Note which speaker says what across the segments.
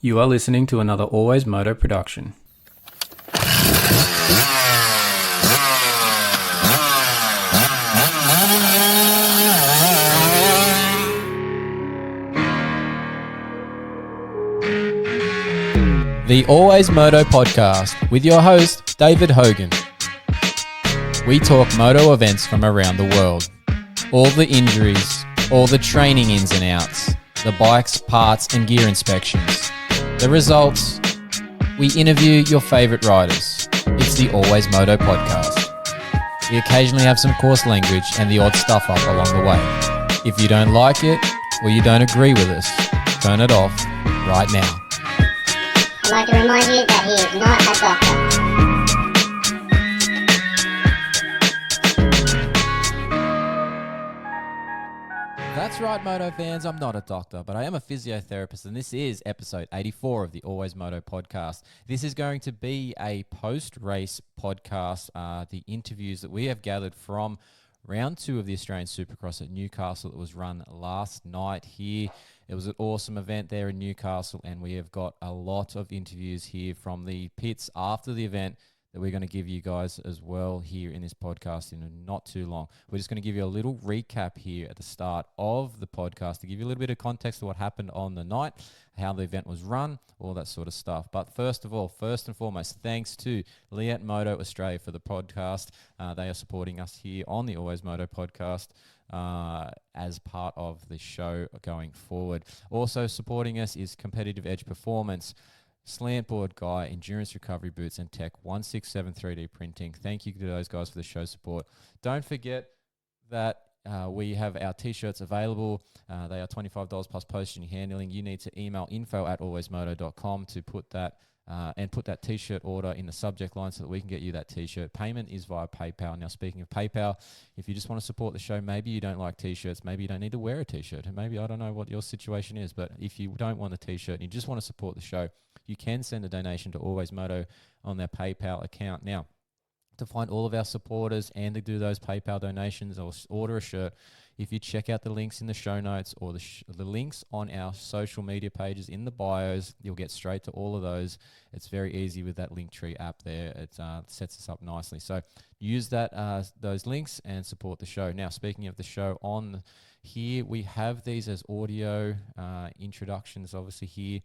Speaker 1: You are listening to another Always Moto production. The Always Moto podcast with your host, David Hogan. We talk moto events from around the world. All the injuries, all the training ins and outs, the bikes, parts and gear inspections. The results, we interview your favourite riders. It's the Always Moto podcast. We occasionally have some coarse language and the odd stuff up along the way. If you don't like it or you don't agree with us, turn it off right now.
Speaker 2: I'd like to remind you that he is not a doctor.
Speaker 1: That's right, Moto fans. I'm not a doctor, but I am a physiotherapist, and this is episode 84 of the Always Moto podcast. This is going to be a post-race podcast, the interviews that we have gathered from round 2 of the Australian Supercross at Newcastle that was run last night here. It was an awesome event there in Newcastle, and we have got a lot of interviews here from the pits after the event that we're going to give you guys as well here in this podcast in not too long. We're just going to give you a little recap here at the start of the podcast to give you a little bit of context to what happened on the night, how the event was run, all that sort of stuff. But first of all, first and foremost, thanks to Liat Moto Australia for the podcast. They are supporting us here on the Always Moto podcast as part of the show going forward. Also supporting us is Competitive Edge Performance, Slantboard Guy, Endurance Recovery Boots, and Tech 167 3D Printing. Thank you to those guys for the show support. Don't forget that we have our t-shirts available. They are $25 plus postage and handling. You need to email info@alwaysmoto.com to put that and put that t-shirt order in the subject line so that we can get you that t-shirt. Payment is via PayPal. Now, speaking of PayPal, if you just want to support the show, maybe you don't like t-shirts, maybe you don't need to wear a t-shirt, and maybe I don't know what your situation is, but if you don't want a t-shirt and you just want to support the show, you can send a donation to Always Moto on their PayPal account. Now, to find all of our supporters and to do those PayPal donations or order a shirt, if you check out the links in the show notes or the links on our social media pages in the bios, you'll get straight to all of those. It's very easy with that Linktree app there. It sets us up nicely. So use those links and support the show. Now, speaking of the show, on here we have these as audio introductions, obviously here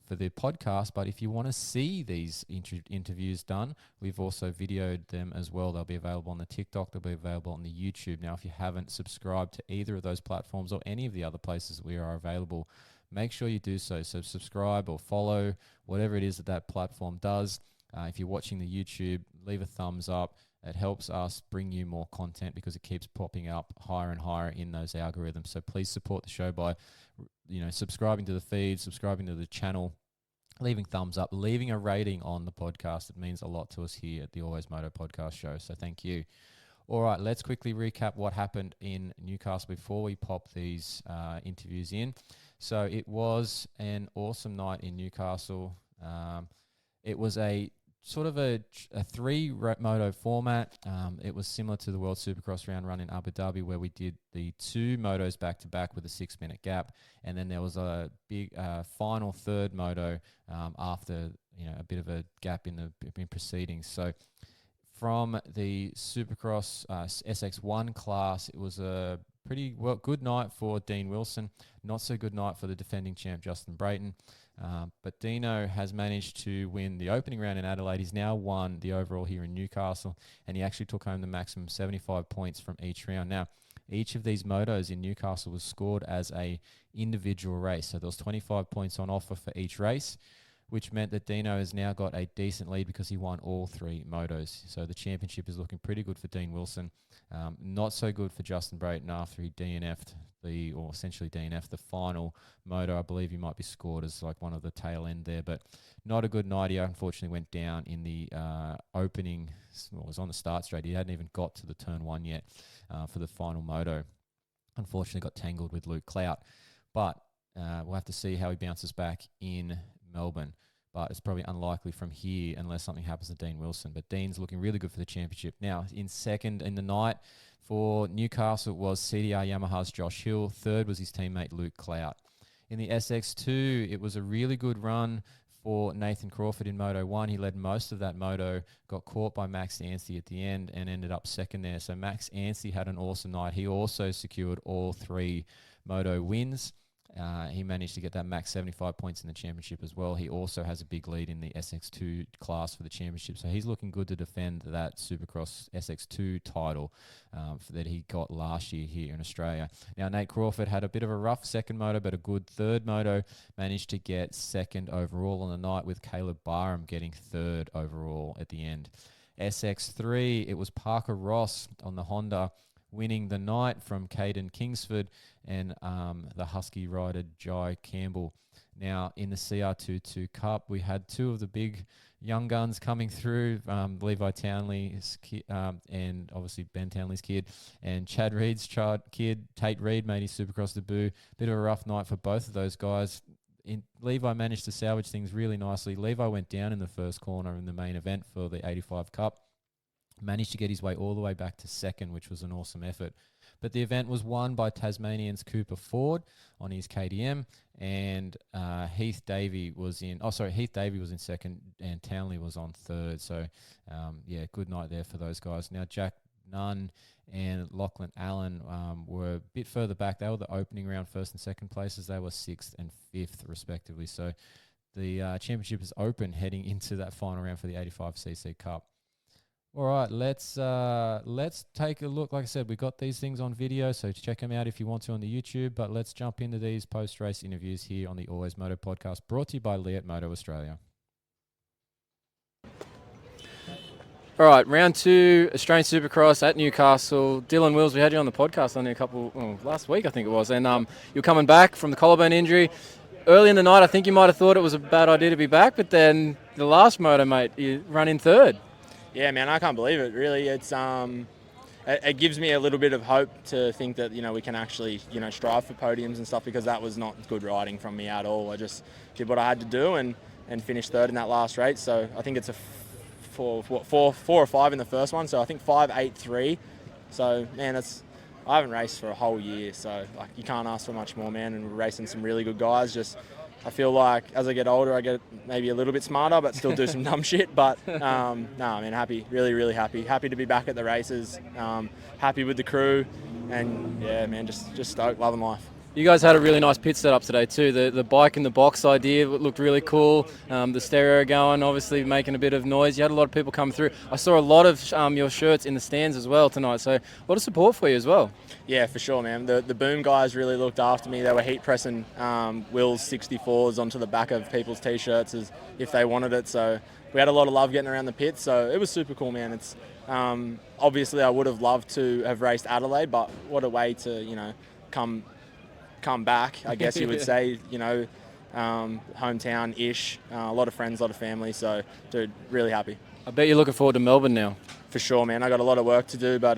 Speaker 1: for the podcast, but if you want to see these interviews done, we've also videoed them as well. They'll be available on the TikTok, they'll be available on the YouTube. Now, if you haven't subscribed to either of those platforms or any of the other places we are available, make sure you do so. So subscribe or follow, whatever it is that platform does. If you're watching the YouTube, leave a thumbs up. It helps us bring you more content because it keeps popping up higher and higher in those algorithms. So please support the show by subscribing to the feed, subscribing to the channel, leaving thumbs up, leaving a rating on the podcast. It means a lot to us here at the Always Moto podcast show. So thank you. All right, let's quickly recap what happened in Newcastle before we pop these interviews in. So it was an awesome night in Newcastle. It was a sort of a 3-moto format. It was similar to the World Supercross round run in Abu Dhabi, where we did the 2 motos back-to-back with a 6-minute gap. And then there was a big final third moto after a bit of a gap in proceedings. So from the Supercross SX1 class, it was a pretty good night for Dean Wilson. Not so good night for the defending champ, Justin Brayton. But Dino has managed to win the opening round in Adelaide. He's now won the overall here in Newcastle, and he actually took home the maximum 75 points from each round. Now, each of these motos in Newcastle was scored as a individual race. So there was 25 points on offer for each race, which meant that Dino has now got a decent lead because he won all 3 motos. So the championship is looking pretty good for Dean Wilson. Not so good for Justin Brayton after he DNF'd essentially DNF'd the final moto. I believe he might be scored as like one of the tail end there, but not a good night. He unfortunately went down in the opening, was on the start straight. He hadn't even got to the turn 1 yet for the final moto. Unfortunately got tangled with Luke Clout, but we'll have to see how he bounces back in Melbourne. But it's probably unlikely from here unless something happens to Dean Wilson. But Dean's looking really good for the championship. Now, in second in the night for Newcastle was CDR Yamaha's Josh Hill. Third was his teammate Luke Clout. In the SX2, it was a really good run for Nathan Crawford in Moto 1. He led most of that moto, got caught by Max Anstey at the end and ended up second there. So Max Anstey had an awesome night. He also secured all 3 moto wins. He managed to get that max 75 points in the championship as well. He also has a big lead in the SX2 class for the championship. So he's looking good to defend that Supercross SX2 title that he got last year here in Australia. Now, Nate Crawford had a bit of a rough second moto, but a good third moto. Managed to get second overall on the night, with Caleb Barham getting third overall at the end. SX3, it was Parker Ross on the Honda winning the night from Caden Kingsford and the Husky rider Jai Campbell. Now, in the CR22 Cup, we had 2 of the big young guns coming through, Levi Townley's and obviously Ben Townley's kid, and Chad Reed's kid. Tate Reed made his Supercross debut. Bit of a rough night for both of those guys. Levi managed to salvage things really nicely. Levi went down in the first corner in the main event for the 85 Cup. Managed to get his way all the way back to second, which was an awesome effort. But the event was won by Tasmanian's Cooper Ford on his KTM, and Heath Davey was in second, and Townley was on third. So, good night there for those guys. Now, Jack Nunn and Lachlan Allen were a bit further back. They were the opening round first and second places. They were 6th and 5th, respectively. So the championship is open heading into that final round for the 85cc Cup. All right, let's take a look. Like I said, we got these things on video, so check them out if you want to on the YouTube. But let's jump into these post-race interviews here on the Always Moto podcast, brought to you by Leatt Moto Australia. All right, round 2, Australian Supercross at Newcastle. Dylan Wills, we had you on the podcast only last week, I think it was, and you're coming back from the collarbone injury. Early in the night, I think you might have thought it was a bad idea to be back, but then the last moto, mate, you run in third.
Speaker 3: Yeah, man, I can't believe it. Really, it's it gives me a little bit of hope to think that we can actually strive for podiums and stuff, because that was not good riding from me at all. I just did what I had to do and finished third in that last race. So I think it's a 4 or 5 in the first one. So I think 5.83. So man, I haven't raced for a whole year. So you can't ask for much more, man. And we're racing some really good guys. I feel like as I get older, I get maybe a little bit smarter, but still do some dumb shit. But happy, really, really happy. Happy to be back at the races. Happy with the crew, and yeah, man, just stoked, loving life.
Speaker 4: You guys had a really nice pit setup today too. The bike in the box idea looked really cool. The stereo going, obviously making a bit of noise. You had a lot of people come through. I saw a lot of your shirts in the stands as well tonight. So a lot of support for you as well.
Speaker 3: Yeah, for sure, man. The Boom guys really looked after me. They were heat pressing Will's 64s onto the back of people's t-shirts as if they wanted it. So we had a lot of love getting around the pit. So it was super cool, man. It's obviously I would have loved to have raced Adelaide, but what a way to come back, I guess you would say, hometown-ish, a lot of friends, a lot of family, so dude, really happy.
Speaker 4: I bet you're looking forward to Melbourne now.
Speaker 3: For sure, man. I got a lot of work to do, but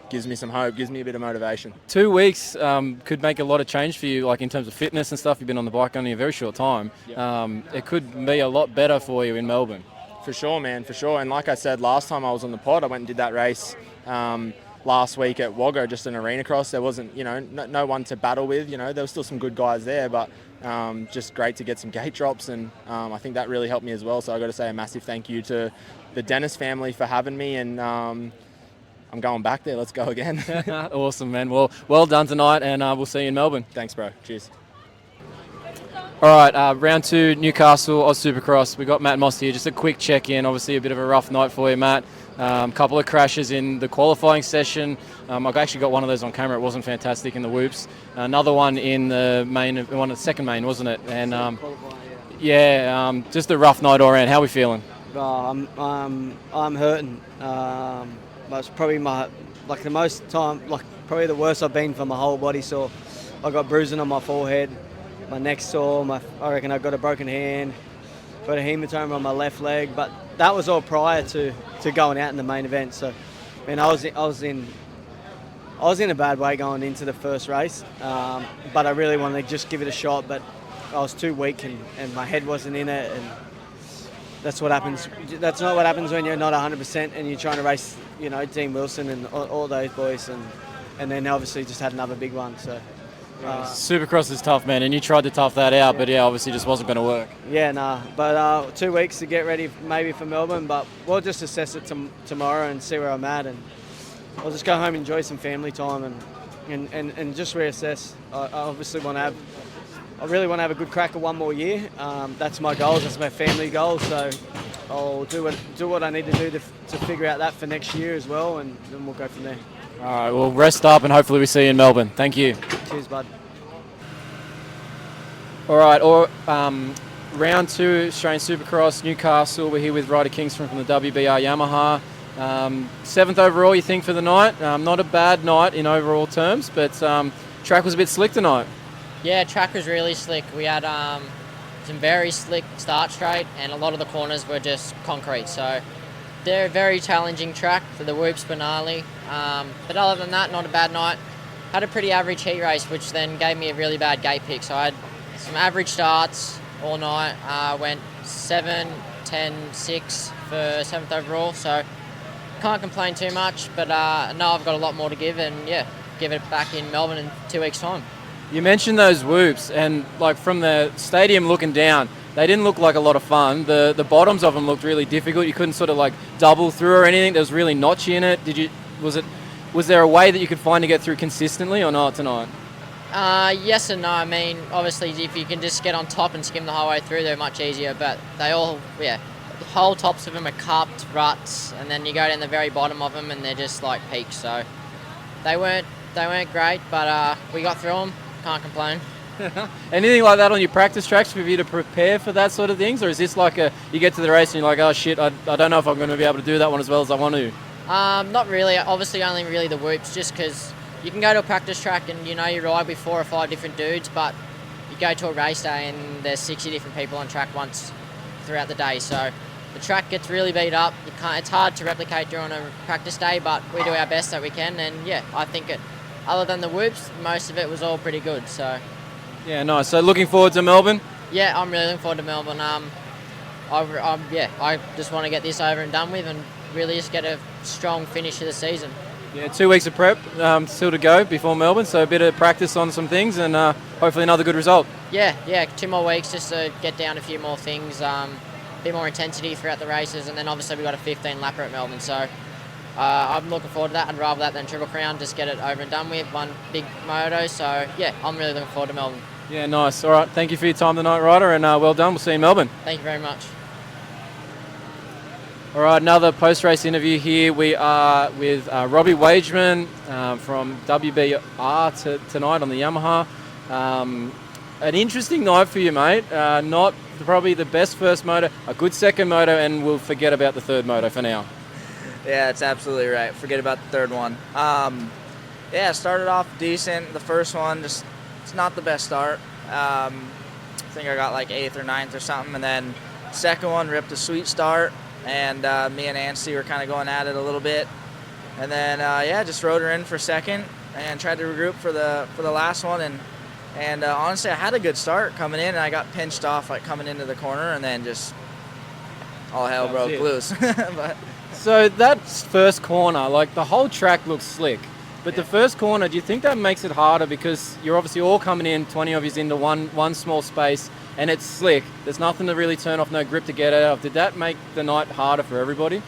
Speaker 3: gives me some hope, gives me a bit of motivation.
Speaker 4: 2 weeks could make a lot of change for you, like in terms of fitness and stuff. You've been on the bike only a very short time. Yep. It could be a lot better for you in Melbourne.
Speaker 3: For sure, man, for sure. And like I said, last time I was on the pod, I went and did that race last week at Wagga, just an arena cross. There wasn't, no one to battle with. There were still some good guys there, but just great to get some gate drops, and I think that really helped me as well. So I got to say a massive thank you to the Dennis family for having me, and I'm going back there. Let's go again.
Speaker 4: Awesome, man. Well done tonight, and we'll see you in Melbourne.
Speaker 3: Thanks, bro. Cheers.
Speaker 4: All right, round 2, Newcastle, AusSupercross. We got Matt Moss here. Just a quick check-in. Obviously, a bit of a rough night for you, Matt. Couple of crashes in the qualifying session. I've actually got one of those on camera. It wasn't fantastic in the whoops. Another one in the second main, wasn't it? And just a rough night all around. How are we feeling?
Speaker 5: I'm hurting. That's probably the most time, probably the worst I've been for my whole body. So I got bruising on my forehead, my neck's sore. I reckon I got a broken hand. Got a hematoma on my left leg, but that was all prior to going out in the main event. So, I was in a bad way going into the first race, but I really wanted to just give it a shot. But I was too weak, and my head wasn't in it, and that's what happens. That's not what happens when you're not 100% and you're trying to race, Dean Wilson and all those boys, and then obviously just had another big one. So,
Speaker 4: Supercross is tough, man, and you tried to tough that out, but yeah, obviously just wasn't going to work.
Speaker 5: Yeah, nah. But 2 weeks to get ready maybe for Melbourne, but we'll just assess it tomorrow and see where I'm at, and I'll just go home and enjoy some family time and just reassess. I obviously I really want to have a good crack at one more year. That's my goals. That's my family goals. So I'll do what I need to do to figure out that for next year as well, and then we'll go from there.
Speaker 4: All right, well, rest up, and hopefully we see you in Melbourne. Thank you.
Speaker 5: Cheers, bud.
Speaker 4: All right, round 2, Australian Supercross, Newcastle. We're here with Ryder Kingsford from the WBR Yamaha. 7th overall, you think, for the night? Not a bad night in overall terms, but track was a bit slick tonight.
Speaker 6: Yeah, track was really slick. We had some very slick start straight, and a lot of the corners were just concrete. So they're a very challenging track for the whoops finale. But other than that, not a bad night. Had a pretty average heat race, which then gave me a really bad gate pick. So I had some average starts all night. Went 7, 10, 6 for 7th overall. So can't complain too much. But no, I've got a lot more to give, and yeah, give it back in Melbourne in 2 weeks' time.
Speaker 4: You mentioned those whoops, and like from the stadium looking down, they didn't look like a lot of fun. The bottoms of them looked really difficult. You couldn't sort of like double through or anything. There was really notchy in it. Was there a way that you could find to get through consistently or not tonight?
Speaker 6: Yes and no. I mean, obviously, if you can just get on top and skim the whole way through, they're much easier. But they all, the whole tops of them are cupped ruts, and then you go down the very bottom of them, and they're just like peaks. So they weren't great, but we got through them. Can't complain.
Speaker 4: Anything like that on your practice tracks for you to prepare for that sort of things, or is this like you get to the race and you're like, oh shit, I don't know if I'm going to be able to do that one as well as I want to?
Speaker 6: Not really. Obviously, only really the whoops, just because you can go to a practice track and you ride with 4 or 5 different dudes, but you go to a race day and there's 60 different people on track once throughout the day. So the track gets really beat up. It's hard to replicate during a practice day, but we do our best that we can. And yeah, I think other than the whoops, most of it was all pretty good. So
Speaker 4: yeah, nice. So looking forward to Melbourne?
Speaker 6: Yeah, I'm really looking forward to Melbourne. I just want to get this over and done with and really just get a strong finish to the season.
Speaker 4: Yeah, 2 weeks of prep still to go before Melbourne, so a bit of practice on some things and hopefully another good result.
Speaker 6: Yeah, 2 more weeks just to get down a few more things, a bit more intensity throughout the races, and then obviously we've got a 15 lapper at Melbourne, so I'm looking forward to that. I'd rather that than Triple Crown, just get it over and done with, one big moto, so yeah, I'm really looking forward to Melbourne.
Speaker 4: Yeah, nice. All right, thank you for your time tonight, Ryder, and well done. We'll see you in Melbourne.
Speaker 6: Thank you very much.
Speaker 4: All right, another post-race interview here. We are with Robbie Wageman from WBR tonight on the Yamaha. An interesting night for you, mate. Not probably the best first moto, a good second moto, and we'll forget about the third moto for now.
Speaker 7: Yeah, that's absolutely right. Forget about the third one. Started off decent. The first one, it's not the best start. I think I got like 8th or 9th or something, and then second one ripped a sweet start. And me and Nancy were kind of going at it a little bit, and then just rode her in for second and tried to regroup for the last one, and honestly I had a good start coming in, and I got pinched off like coming into the corner, and then just all hell broke loose. But
Speaker 4: so that first corner, like the whole track looks slick, but the first corner, do you think that makes it harder because you're obviously all coming in, 20 of you into one small space? And it's slick. There's nothing to really turn off, no grip to get out of. Did that make the night harder for everybody?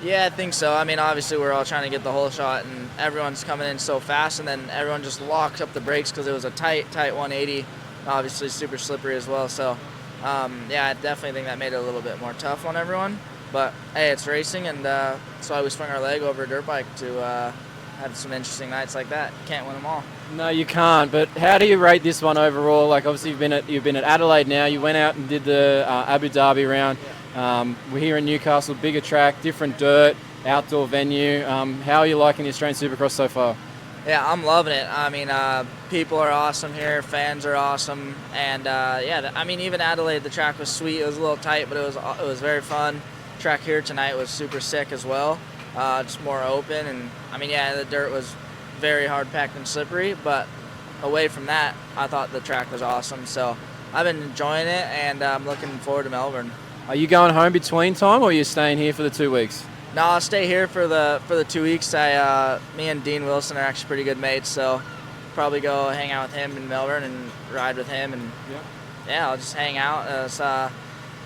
Speaker 7: Yeah, I think so. I mean, obviously we're all trying to get the whole shot, and everyone's coming in so fast, and then everyone just locked up the brakes because it was a tight 180. Obviously super slippery as well. So, I definitely think that made it a little bit more tough on everyone. But hey, it's racing, and that's why we swung our leg over a dirt bike to have some interesting nights like that. You can't win them all.
Speaker 4: No, you can't. But how do you rate this one overall? Like, obviously you've been at Adelaide now. You went out and did the Abu Dhabi round. We're here in Newcastle, bigger track, different dirt, outdoor venue. How are you liking the Australian Supercross so far?
Speaker 7: Yeah, I'm loving it. I mean, people are awesome here. Fans are awesome, and even Adelaide, the track was sweet. It was a little tight, but it was very fun. Track here tonight was super sick as well. Just more open, and the dirt was very hard packed and slippery, but away from that, I thought the track was awesome. So I've been enjoying it, and I'm looking forward to Melbourne.
Speaker 4: Are you going home between time, or are you staying here for the 2 weeks?
Speaker 7: No, I'll stay here for the 2 weeks. Me and Dean Wilson are actually pretty good mates, so probably go hang out with him in Melbourne and ride with him, and yeah, I'll just hang out. It's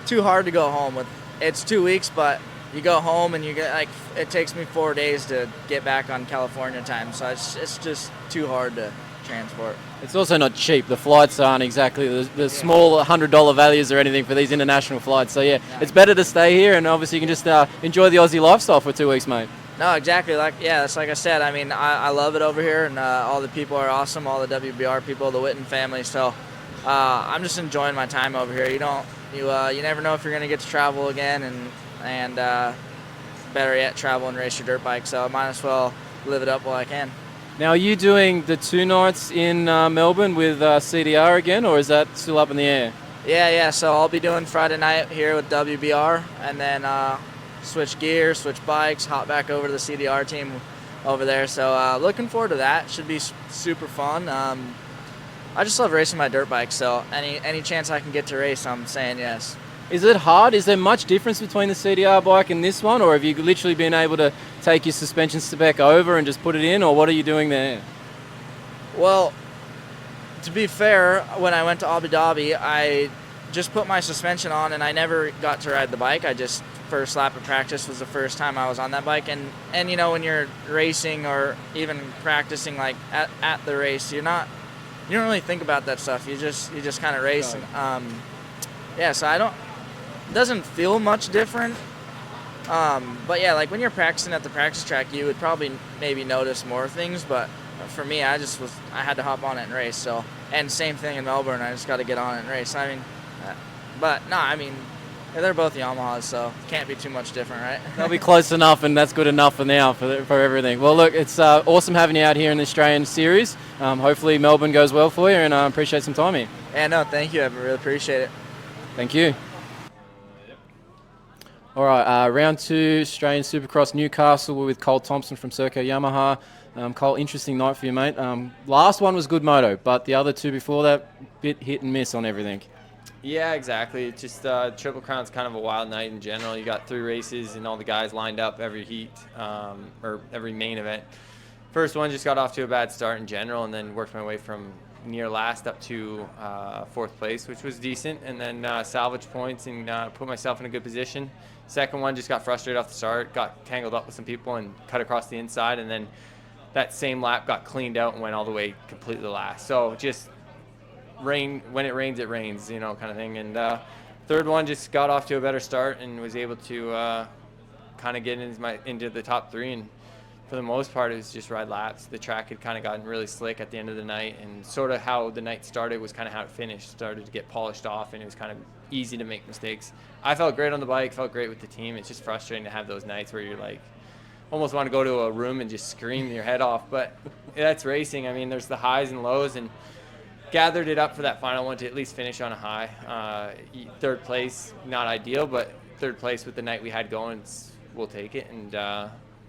Speaker 7: too hard to go home. It's 2 weeks, but you go home and you get it takes me 4 days to get back on California time, so it's just too hard to transport.
Speaker 4: It's also not cheap. The flights aren't exactly the small $100 values or anything for these international flights. So yeah, it's better to stay here, and obviously you can just enjoy the Aussie lifestyle for 2 weeks, mate.
Speaker 7: No, exactly. It's like I said. I mean, I love it over here, and all the people are awesome. All the WBR people, the Witten family. So I'm just enjoying my time over here. You never know if you're gonna get to travel again, and better yet, travel and race your dirt bike. So I might as well live it up while I can.
Speaker 4: Now, are you doing the 2 nights in Melbourne with CDR again, or is that still up in the air?
Speaker 7: Yeah. So I'll be doing Friday night here with WBR, and then switch gears, switch bikes, hop back over to the CDR team over there. So looking forward to that. Should be super fun. I just love racing my dirt bike, so any chance I can get to race, I'm saying yes.
Speaker 4: Is it hard? Is there much difference between the CDR bike and this one, or have you literally been able to take your suspension spec over and just put it in, or what are you doing there?
Speaker 7: Well, to be fair, when I went to Abu Dhabi, I just put my suspension on and I never got to ride the bike. I just, first lap of practice was the first time I was on that bike, and when you're racing or even practicing like at the race, you don't really think about that stuff. You just kind of race. And, so it doesn't feel much different. But yeah, like when you're practicing at the practice track, you would probably maybe notice more things. But for me, I had to hop on it and race. So, and same thing in Melbourne, I just got to get on it and race. They're both Yamahas, so can't be too much different, right?
Speaker 4: They'll be close enough, and that's good enough for now for everything. Well, look, it's awesome having you out here in the Australian series. Hopefully Melbourne goes well for you, and I appreciate some time here.
Speaker 7: Yeah, no, thank you. I really appreciate it.
Speaker 4: Thank you. All right, round 2, Australian Supercross Newcastle. We're with Cole Thompson from Serco Yamaha. Cole, interesting night for you, mate. Last one was good moto, but the other 2 before that, bit hit and miss on everything.
Speaker 8: Yeah, exactly. It's just Triple Crown's kind of a wild night in general. You got 3 races and all the guys lined up every heat or every main event. First one just got off to a bad start in general, and then worked my way from near last up to 4th place, which was decent, and then salvaged points and put myself in a good position. Second one just got frustrated off the start, got tangled up with some people and cut across the inside, and then that same lap got cleaned out and went all the way completely last. So just when it rains, kind of thing. And third one just got off to a better start and was able to kind of get into the top 3, and for the most part, it was just ride laps. The track had kind of gotten really slick at the end of the night, and sort of how the night started was kind of how it finished. Started to get polished off, and it was kind of easy to make mistakes. I felt great on the bike, felt great with the team. It's just frustrating to have those nights where you're like, almost want to go to a room and just scream your head off. But that's racing. I mean, there's the highs and lows, and gathered it up for that final one to at least finish on a high. 3rd place, not ideal, but 3rd place with the night we had going, we'll take it, and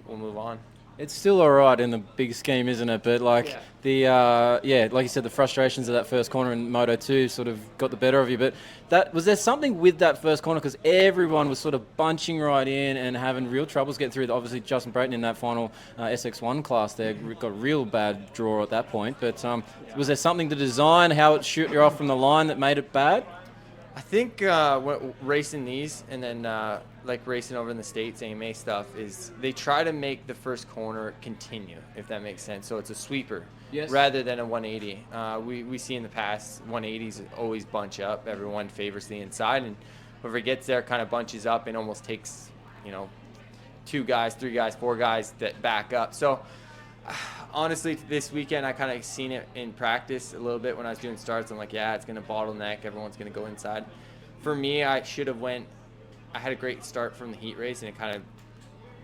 Speaker 8: we'll move on.
Speaker 4: It's still all right in the big scheme, isn't it? But like like you said, the frustrations of that first corner in Moto 2 sort of got the better of you. But was there something with that first corner, because everyone was sort of bunching right in and having real troubles getting through? Obviously, Justin Brayton in that final SX1 class there got a real bad draw at that point. But was there something to design, how it shoot you off from the line, that made it bad?
Speaker 8: I think racing these and then like racing over in the States, AMA stuff, is they try to make the first corner continue, if that makes sense. So it's a sweeper rather than a 180. We see in the past 180s always bunch up. Everyone favors the inside, and whoever gets there kind of bunches up and almost takes, 2 guys, 3 guys, 4 guys that back up. So honestly, this weekend I kind of seen it in practice a little bit when I was doing starts. I'm like, yeah, it's going to bottleneck. Everyone's going to go inside. For me, I had a great start from the heat race, and it kind of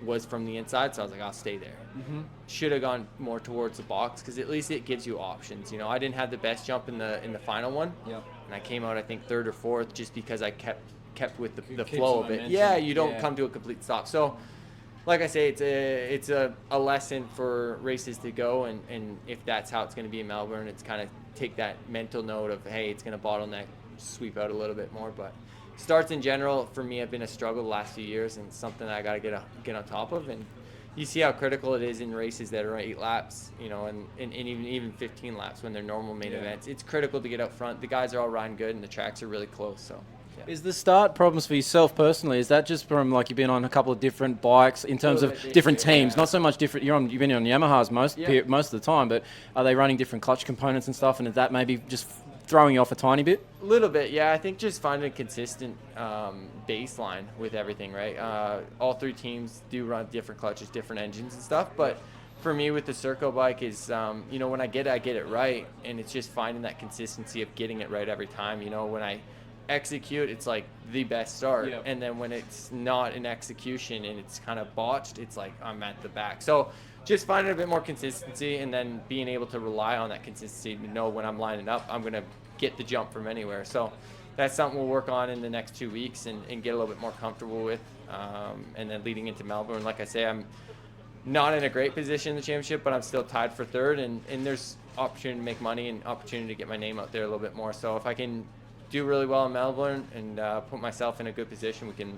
Speaker 8: was from the inside, so I was like, I'll stay there. Should have gone more towards the box, because at least it gives you options. I didn't have the best jump in the final one, and I came out I think 3rd or 4th just because I kept with the flow of it. Yeah, you don't come to a complete stop. So like I say, it's a lesson for races to go, and if that's how it's going to be in Melbourne, it's kind of take that mental note of, hey, it's going to bottleneck, sweep out a little bit more. But starts in general for me have been a struggle the last few years, and something that I got to get on top of. And you see how critical it is in races that are 8 laps, you know, and even 15 laps when they're normal main events. It's critical to get up front. The guys are all riding good, and the tracks are really close. So, yeah.
Speaker 4: Is the start problems for yourself personally? Is that just from like you've been on a couple of different bikes in terms of different teams? Not so much different. You've been on Yamahas most of the time, but are they running different clutch components and stuff? And is that maybe just throwing you off a tiny bit?
Speaker 8: A little bit, yeah. I think just finding a consistent baseline with everything, right? All 3 teams do run different clutches, different engines and stuff, but for me with the Serco bike is, you know, when I get it right, and it's just finding that consistency of getting it right every time. You know, when I execute, it's like the best start, and then when it's not an execution and it's kind of botched, it's like I'm at the back. So just finding a bit more consistency, and then being able to rely on that consistency to know when I'm lining up, I'm going to get the jump from anywhere. So that's something we'll work on in the next 2 weeks and get a little bit more comfortable with. And then leading into Melbourne, like I say, I'm not in a great position in the championship, but I'm still tied for 3rd, and there's opportunity to make money and opportunity to get my name out there a little bit more. So if I can do really well in Melbourne and put myself in a good position, we can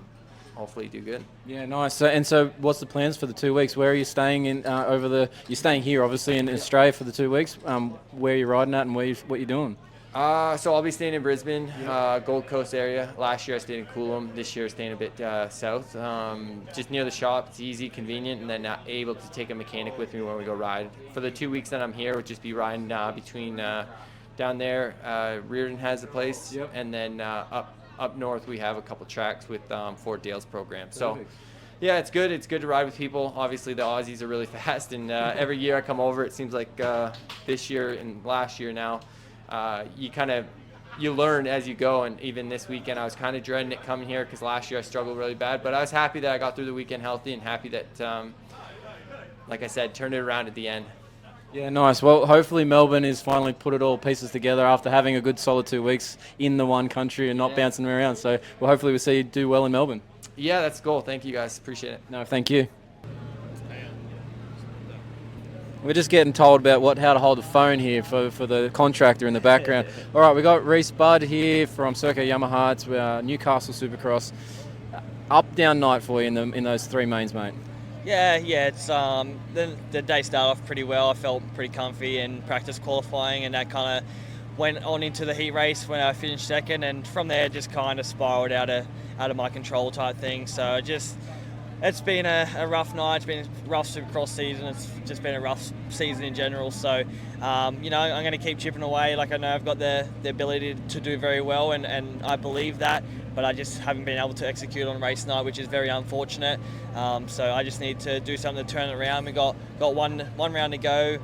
Speaker 8: hopefully do good.
Speaker 4: Yeah, nice. So what's the plans for the 2 weeks? Where are you staying in you're staying here obviously in Australia for the 2 weeks. Where are you riding at and what you're doing?
Speaker 8: So I'll be staying in Brisbane, Gold Coast area. Last year I stayed in Coolum. This year staying a bit south, just near the shop. It's easy, convenient, and then able to take a mechanic with me when we go ride. For the 2 weeks that I'm here, we'll just be riding between down there. Reardon has a place, and then up north we have a couple tracks with Fort Dale's program. So yeah, it's good. It's good to ride with people. Obviously the Aussies are really fast, and every year I come over, it seems like this year and last year now, you learn as you go. And even this weekend I was kind of dreading it coming here because last year I struggled really bad, but I was happy that I got through the weekend healthy and happy that like I said, turned it around at the end.
Speaker 4: Yeah, nice. Well, hopefully Melbourne is finally put it all pieces together after having a good solid 2 weeks in the one country and not bouncing around. So hopefully we'll see you do well in Melbourne.
Speaker 8: Yeah, that's the goal. Thank you guys. Appreciate it.
Speaker 4: No, thank you. We're just getting told about how to hold the phone here for the contractor in the background. All right, we got Rei Bud here from Serco Yamaha. It's Newcastle Supercross. Up, down night for you in those 3 mains, mate.
Speaker 9: Yeah, it's the day started off pretty well. I felt pretty comfy in practice qualifying, and that kind of went on into the heat race when I finished second, and from there just kind of spiraled out of my control type thing. So it's been a rough night. It's been a rough Supercross season. It's just been a rough season in general. So, I'm going to keep chipping away. Like, I know I've got the ability to do very well, and I believe that, but I just haven't been able to execute on race night, which is very unfortunate. So I just need to do something to turn it around. We got one round to go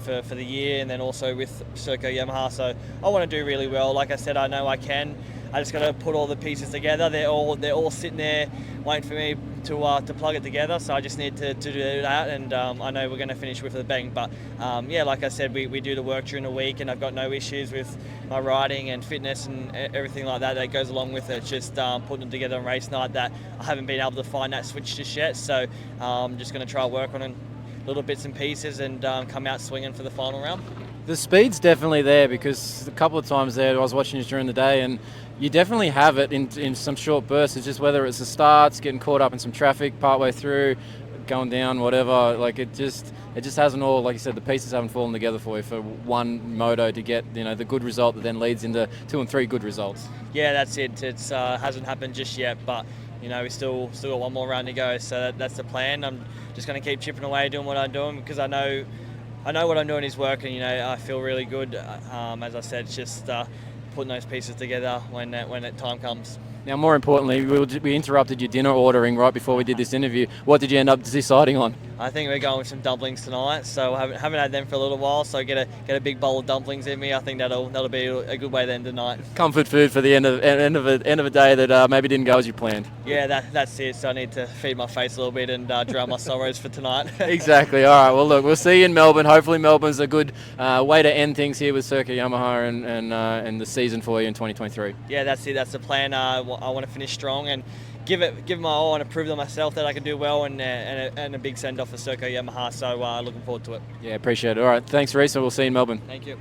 Speaker 9: for the year, and then also with Serco Yamaha. So I want to do really well. Like I said, I know I can. I just got to put all the pieces together. They're all sitting there waiting for me to plug it together. So I just need to do that, and I know we're going to finish with a bang. But like I said, we do the work during the week, and I've got no issues with my riding and fitness and everything like that goes along with it. It's just putting them together on race night that I haven't been able to find that switch just yet. So I'm just going to try work on it, little bits and pieces, and come out swinging for the final round.
Speaker 4: The speed's definitely there, because a couple of times there I was watching you during the day, and you definitely have it in some short bursts. It's just whether it's the starts, getting caught up in some traffic partway through, going down, whatever. Like it just hasn't all, like you said, the pieces haven't fallen together for you for one moto to get the good result that then leads into 2 and 3 good results.
Speaker 9: Yeah, that's it. It's hasn't happened just yet, but we still got one more round to go. So that's the plan. I'm just going to keep chipping away, doing what I'm doing, because I know what I'm doing is working. I feel really good. As I said, it's just putting those pieces together when that time comes.
Speaker 4: Now, more importantly, we interrupted your dinner ordering right before we did this interview. What did you end up deciding on?
Speaker 9: I think we're going with some dumplings tonight. So I haven't had them for a little while. So get a big bowl of dumplings in me. I think that'll be a good way to end the night.
Speaker 4: Comfort food for the end of a day that maybe didn't go as you planned.
Speaker 9: Yeah, that's it. So I need to feed my face a little bit and drown my sorrows for tonight.
Speaker 4: Exactly. All right. Well, look, we'll see you in Melbourne. Hopefully, Melbourne's a good way to end things here with Serco Yamaha and the season for you in 2023.
Speaker 9: Yeah, that's it. That's the plan. I want to finish strong and give my all and prove to myself that I can do well, and a big send off for Serco Yamaha. So looking forward to it.
Speaker 4: Yeah, appreciate it. All right, thanks, Rhys. We'll see you in Melbourne.
Speaker 9: Thank you.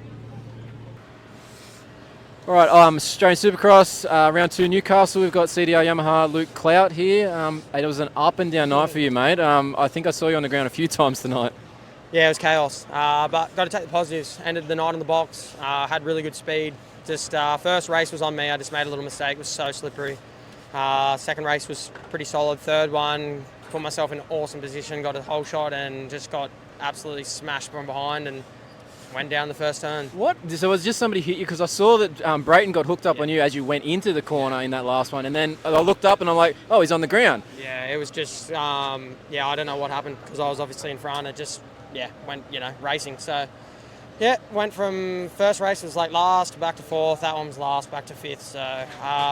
Speaker 4: All right, Australian Supercross, round 2, Newcastle. We've got CDR Yamaha Luke Clout here. It was an up and down night for you, mate. I think I saw you on the ground a few times tonight.
Speaker 10: Yeah, it was chaos, but got to take the positives. Ended the night on the box, had really good speed. Just first race was on me. I just made a little mistake. It was so slippery. Second race was pretty solid. Third one, put myself in an awesome position, got a whole shot, and just got absolutely smashed from behind and went down the first turn.
Speaker 4: What? So it was just somebody hit you? Because I saw that Brayton got hooked up on you as you went into the corner in that last one, and then I looked up and I'm like, oh, he's on the ground.
Speaker 10: Yeah, it was just, I don't know what happened because I was obviously in front. It just, went, racing. So, went from first race was like last, back to fourth. That one was last, back to fifth. So,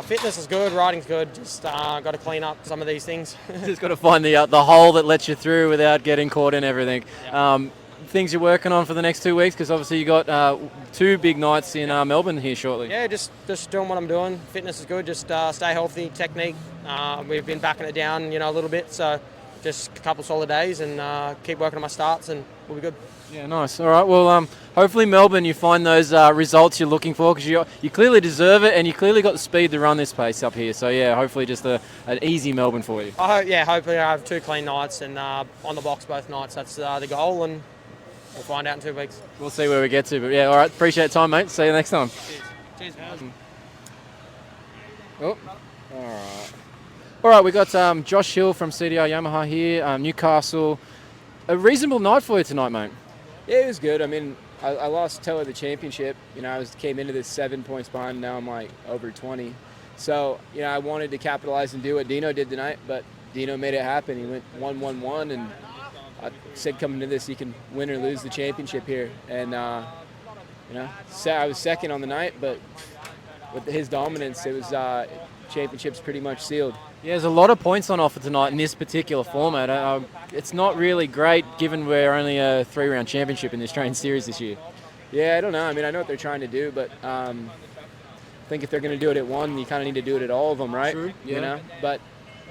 Speaker 10: fitness is good, riding's good. Just got to clean up some of these things.
Speaker 4: Just got to find the hole that lets you through without getting caught in everything.
Speaker 10: Yeah.
Speaker 4: Things you're working on for the next 2 weeks, because obviously you got 2 big nights in Melbourne here shortly.
Speaker 10: Yeah, just doing what I'm doing. Fitness is good. Just stay healthy. Technique. We've been backing it down, a little bit. So just a couple solid days and keep working on my starts, and we'll be good.
Speaker 4: Yeah, nice. All right. Well, hopefully Melbourne, you find those results you're looking for, because you clearly deserve it, and you clearly got the speed to run this pace up here. So yeah, hopefully just an easy Melbourne for you.
Speaker 10: Hopefully I have 2 clean nights and on the box both nights. That's the goal, and we'll find out in 2 weeks.
Speaker 4: We'll see where we get to. But yeah, all right. Appreciate the time, mate. See you next time.
Speaker 10: Cheers.
Speaker 4: Oh, all right. All right, we got Josh Hill from CDR Yamaha here, Newcastle. A reasonable night for you tonight, mate.
Speaker 11: Yeah, it was good. I mean, I lost toe of the championship. I came into this 7 points behind. Now I'm like over 20. So, I wanted to capitalize and do what Dino did tonight, but Dino made it happen. He went 1-1-1, and I said coming to this, you can win or lose the championship here. And, I was second on the night, but with his dominance, it was championship's pretty much sealed.
Speaker 4: Yeah, there's a lot of points on offer tonight in this particular format. It's not really great given we're only a 3-round championship in the Australian Series this year.
Speaker 11: Yeah, I don't know. I mean, I know what they're trying to do, but I think if they're going to do it at one, you kind of need to do it at all of them, right?
Speaker 4: True. Yeah.
Speaker 11: But,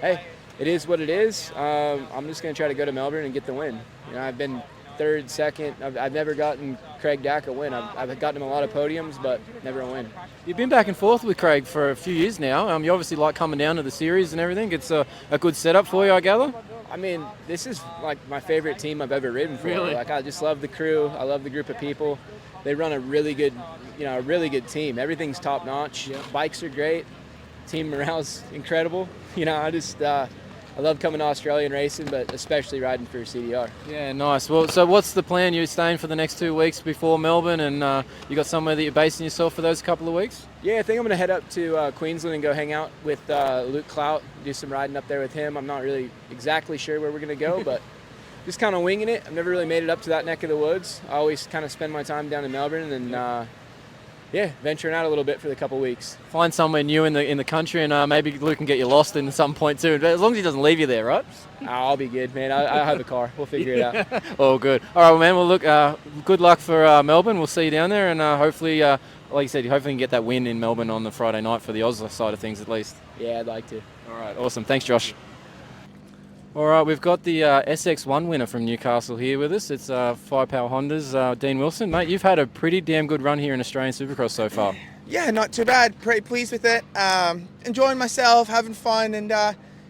Speaker 11: hey, it is what it is. I'm just going to try to go to Melbourne and get the win. I've been third, second. I've never gotten Craig Dack a win. I've gotten him a lot of podiums, but never a win.
Speaker 4: You've been back and forth with Craig for a few years now. You obviously like coming down to the series and everything. It's a good setup for you, I gather?
Speaker 11: I mean, this is like my favorite team I've ever ridden for.
Speaker 4: Really?
Speaker 11: Like, I just love the crew. I love the group of people. They run a really good team. Everything's top notch.
Speaker 4: Yeah.
Speaker 11: Bikes are great. Team morale's incredible. I love coming to Australia and racing, but especially riding for CDR.
Speaker 4: Yeah, nice. Well, so what's the plan? You're staying for the next 2 weeks before Melbourne, and you got somewhere that you're basing yourself for those couple of weeks?
Speaker 11: Yeah, I think I'm going to head up to Queensland and go hang out with Luke Clout, do some riding up there with him. I'm not really exactly sure where we're going to go, but just kind of winging it. I've never really made it up to that neck of the woods. I always kind of spend my time down in Melbourne and venturing out a little bit for the couple weeks.
Speaker 4: Find somewhere new in the country, and maybe Luke can get you lost in some point too. As long as he doesn't leave you there, right?
Speaker 11: I'll be good, man. I have a car. We'll figure it out.
Speaker 4: Oh, good. All right, well, man. Well, look, good luck for Melbourne. We'll see you down there, and hopefully, like you said, hopefully you can get that win in Melbourne on the Friday night for the Oz side of things at least.
Speaker 11: Yeah, I'd like to.
Speaker 4: All right, awesome. Thanks, Josh. All right, we've got the SX1 winner from Newcastle here with us. It's Firepower Honda's Dean Wilson. Mate, you've had a pretty damn good run here in Australian Supercross so far.
Speaker 12: Yeah, not too bad. Pretty pleased with it. Enjoying myself, having fun, and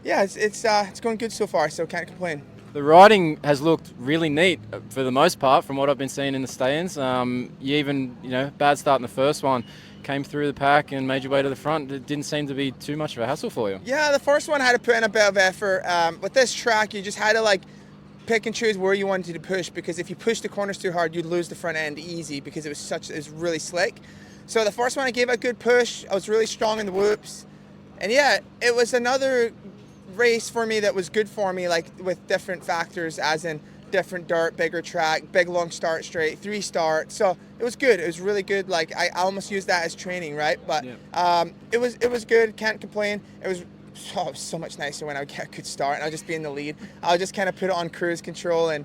Speaker 12: it's going good so far, so can't complain.
Speaker 4: The riding has looked really neat for the most part from what I've been seeing in the stands. You even, bad start in the first one, came through the pack and made your way to the front. It didn't seem to be too much of a hassle for you.
Speaker 12: Yeah, the first one had to put in a bit of effort. With this track, you just had to pick and choose where you wanted to push, because if you pushed the corners too hard, you'd lose the front end easy because it was really slick. So the first one I gave a good push. I was really strong in the whoops. And yeah, it was another race for me that was good for me, with different factors, as in different dirt, bigger track, big long start straight, 3 starts. So it was good. It was really good. I almost used that as training, right? But it was good. Can't complain. It was so much nicer when I would get a good start and I'll just be in the lead. I'll just kind of put it on cruise control and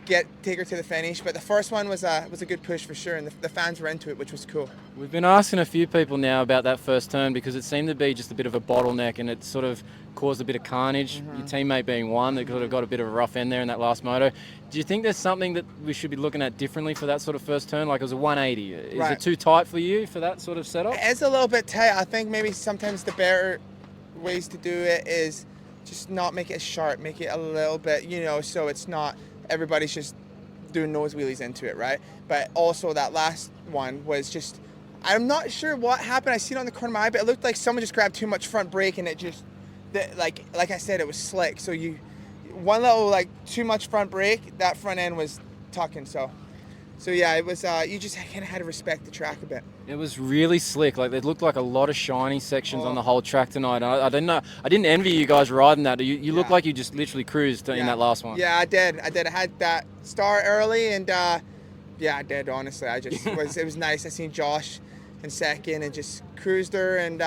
Speaker 12: take her to the finish. But the first one was a good push for sure, and the fans were into it, which was cool.
Speaker 4: We've been asking a few people now about that first turn because it seemed to be just a bit of a bottleneck, and it sort of caused a bit of carnage. Your teammate being one that could have got a bit of a rough end there in that last moto. Do you think there's something that we should be looking at differently for that sort of first turn? Like it was a 180. Is it too tight for you for that sort of setup?
Speaker 12: It's a little bit tight. I think maybe sometimes the better ways to do it is just not make it sharp, make it a little bit, so it's not everybody's just doing nose wheelies into it, right? But also that last one was just, I'm not sure what happened. I seen it on the corner of my eye, but it looked like someone just grabbed too much front brake and it just, like I said, it was slick. So one little too much front brake, that front end was tucking. So yeah, it was. You just kind of had to respect the track a bit.
Speaker 4: It was really slick. Like, it looked like a lot of shiny sections on the whole track tonight. I didn't know. I didn't envy you guys riding that. You looked like you just literally cruised in that last one.
Speaker 12: Yeah, I did. I had that start early, and yeah, I did. Honestly, I just it was nice. I seen Josh in second and just cruised her, and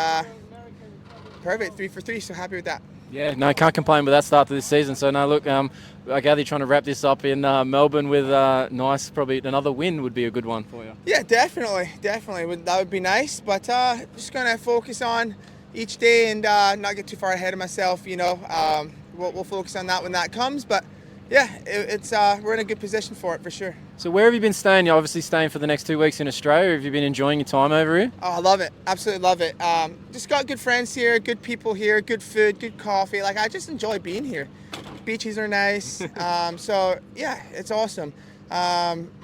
Speaker 12: perfect 3 for 3. So happy with that.
Speaker 4: Yeah, no, can't complain with that start to this season. So, no, look, I gather you're trying to wrap this up in Melbourne with nice, probably another win would be a good one for you.
Speaker 12: Yeah, definitely. That would be nice. But just going to focus on each day and not get too far ahead of myself, We'll focus on that when that comes. But, yeah, it's we're in a good position for it for sure.
Speaker 4: So where have you been staying? You're obviously staying for the next 2 weeks in Australia. Have you been enjoying your time over here?
Speaker 12: Oh, I love it. Absolutely love it. Just got good friends here, good people here, good food, good coffee. I just enjoy being here. Beaches are nice. So, yeah, it's awesome.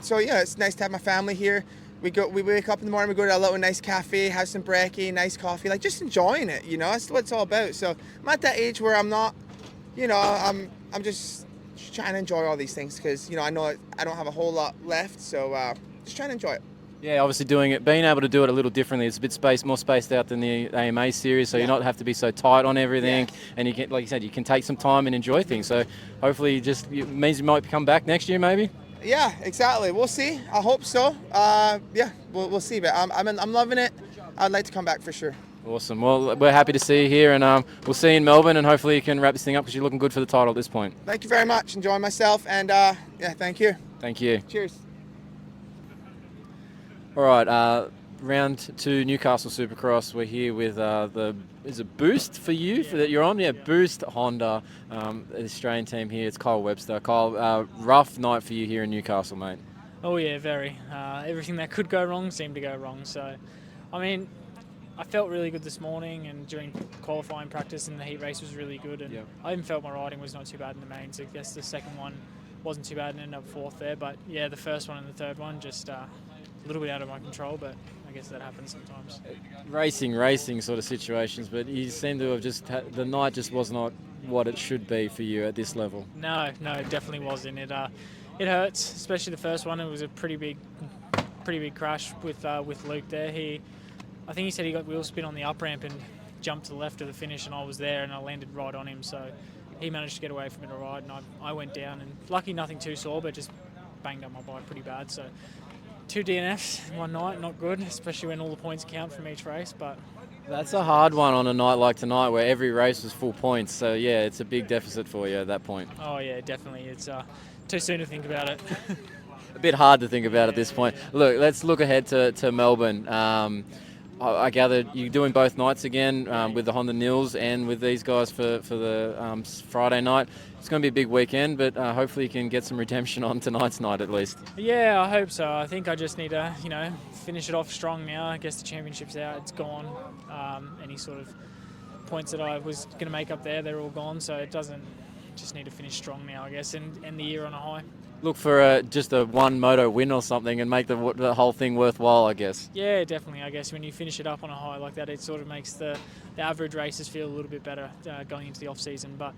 Speaker 12: So, yeah, it's nice to have my family here. We wake up in the morning, we go to a little nice cafe, have some brekkie, nice coffee, just enjoying it, That's what it's all about. So I'm at that age where I'm not, I'm just trying to enjoy all these things because, I know I don't have a whole lot left, so just trying to enjoy it.
Speaker 4: Yeah, obviously being able to do it a little differently. It's a bit more spaced out than the AMA series, so you not have to be so tight on everything. Yeah. And you can, like you said, you can take some time and enjoy things. So hopefully it means you might come back next year maybe.
Speaker 12: Yeah, exactly. We'll see. I hope so. Yeah, we'll see. But I'm loving it. I'd like to come back for sure.
Speaker 4: Awesome. Well, we're happy to see you here, and we'll see you in Melbourne, and hopefully you can wrap this thing up because you're looking good for the title at this point.
Speaker 12: Thank you very much. Enjoying myself, and yeah, thank you.
Speaker 4: Thank you.
Speaker 12: Cheers.
Speaker 4: All right, round 2 Newcastle Supercross. We're here with is it Boost for you that you're on? Yeah, Boost Honda, the Australian team here. It's Kyle Webster. Kyle, rough night for you here in Newcastle, mate.
Speaker 13: Oh yeah, very. Everything that could go wrong seemed to go wrong. So, I felt really good this morning, and during qualifying practice and the heat race was really good. And I even felt my riding was not too bad in the main. So I guess the second one wasn't too bad and ended up 4th there. But yeah, the first one and the third one just a little bit out of my control. But I guess that happens sometimes.
Speaker 4: Racing sort of situations, but you seem to have the night just was not what it should be for you at this level.
Speaker 13: No, it definitely wasn't. It hurts, especially the first one. It was a pretty big crash with Luke there. I think he said he got wheel spin on the up ramp and jumped to the left of the finish, and I was there and I landed right on him. So he managed to get away from me to ride, and I went down, and lucky nothing too sore, but just banged up my bike pretty bad. So 2 DNFs in one night, not good, especially when all the points count from each race. But
Speaker 4: that's a hard one on a night like tonight where every race was full points. So yeah, it's a big deficit for you at that point.
Speaker 13: Oh yeah, definitely. It's too soon to think about it.
Speaker 4: A bit hard to think about at this point. Look, let's look ahead to Melbourne. I gather you're doing both nights again with the Honda Nils and with these guys for the Friday night. It's going to be a big weekend, but hopefully you can get some redemption on tonight's night at least.
Speaker 13: Yeah, I hope so. I think I just need to, finish it off strong now. I guess the championship's out. It's gone. Any sort of points that I was going to make up there, they're all gone. So it doesn't. Just need to finish strong now, I guess, and end the year on a high.
Speaker 4: Look for just a one moto win or something and make the whole thing worthwhile, I guess.
Speaker 13: Yeah, definitely. I guess when you finish it up on a high like that, it sort of makes the average races feel a little bit better going into the off season. But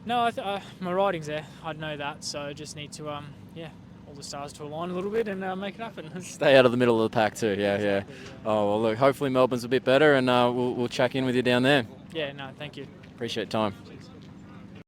Speaker 13: no, my riding's there. I know that, so I just need to all the stars to align a little bit and make it happen.
Speaker 4: Stay out of the middle of the pack too. Yeah. Oh well, look. Hopefully Melbourne's a bit better, and we'll check in with you down there.
Speaker 13: Yeah. No, thank you.
Speaker 4: Appreciate your time.